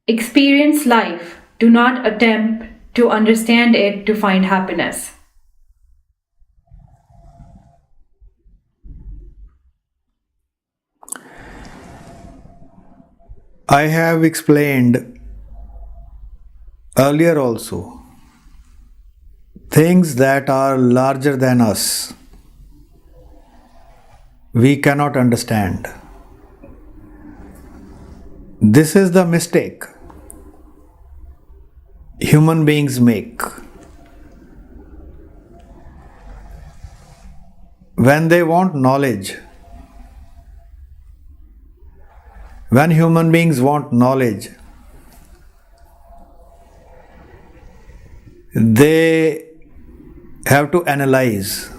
Experience life. Do not attempt to understand it to find happiness. I have explained earlier also things that are larger than us we cannot understand. This is the mistake human beings make when they want knowledge. When human beings want knowledge, they have to analyze.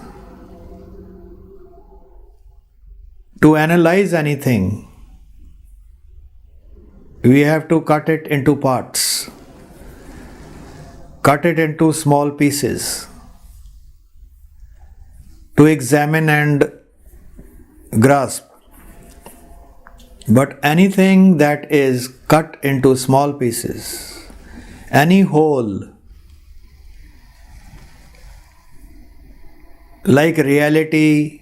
To analyze anything, we have to cut it into parts, cut it into small pieces, to examine and grasp. But anything that is cut into small pieces, any whole, like reality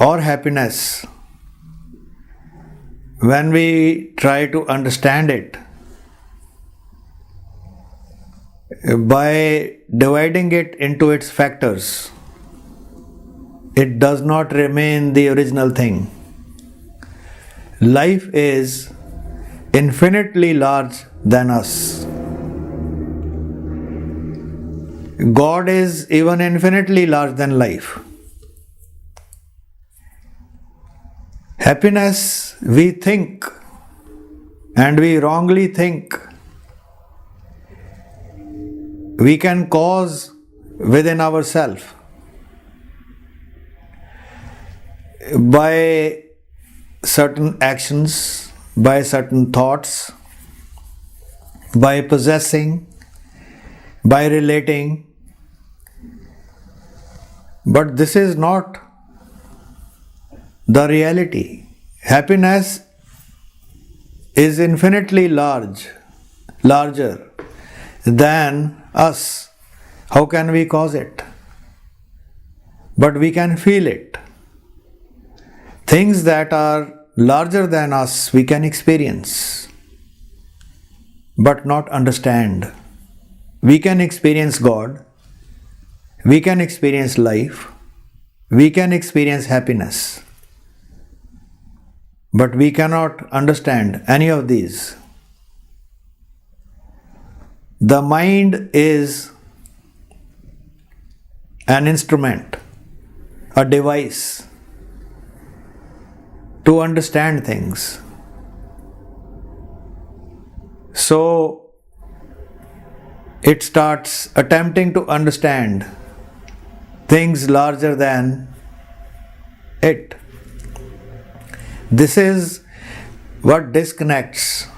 or happiness, when we try to understand it by dividing it into its factors, it does not remain the original thing. Life is infinitely large than us. God is even infinitely large than life. Happiness, we think, and we wrongly think, we can cause within ourselves by certain actions, by certain thoughts, by possessing, by relating. But this is not the reality. Happiness is infinitely larger than us. How can we cause it? But we can feel it. Things that are larger than us we can experience, but not understand. We can experience God, we can experience life, we can experience happiness, but we cannot understand any of these. The mind is an instrument, a device to understand things. So it starts attempting to understand things larger than it. This is what disconnects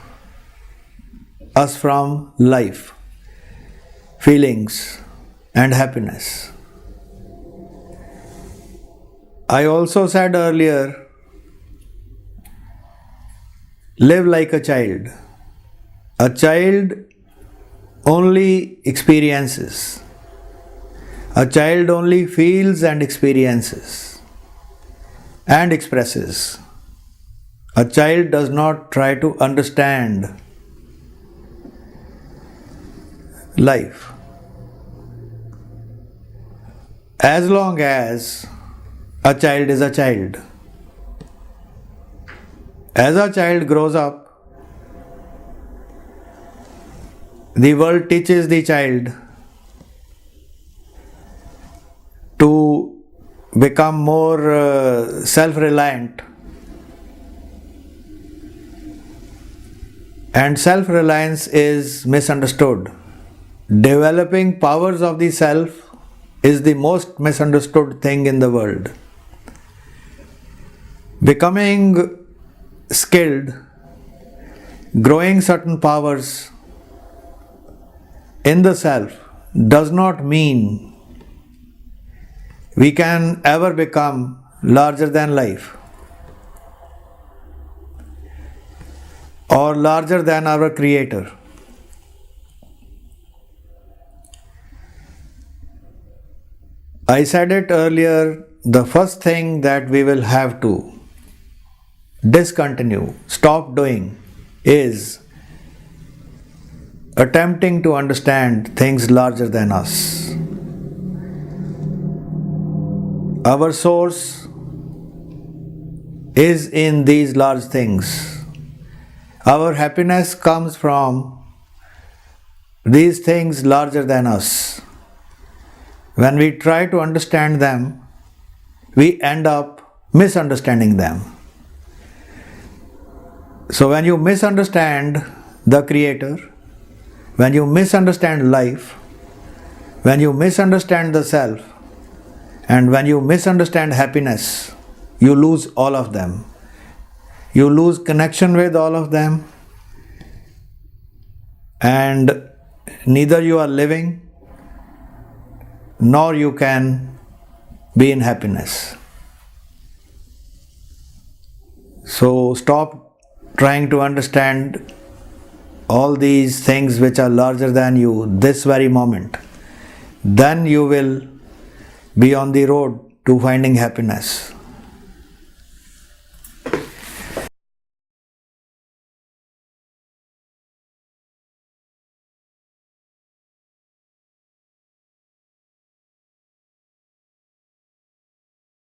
us from life, feelings, and happiness. I also said earlier, live like a child. A child only experiences. A child only feels and experiences and expresses. A child does not try to understand life. As long as a child is a child. As a child grows up, the world teaches the child to become more self-reliant. And self-reliance is misunderstood. Developing powers of the self is the most misunderstood thing in the world. Becoming skilled, growing certain powers in the self does not mean we can ever become larger than life. or larger than our Creator. I said it earlier, the first thing that we will have to discontinue, stop doing, is attempting to understand things larger than us. Our source is in these large things. Our happiness comes from these things larger than us. When we try to understand them, we end up misunderstanding them. So when you misunderstand the Creator, when you misunderstand life, when you misunderstand the self, and when you misunderstand happiness, you lose all of them. You lose connection with all of them, and neither you are living nor you can be in happiness. So stop trying to understand all these things which are larger than you this very moment. Then you will be on the road to finding happiness.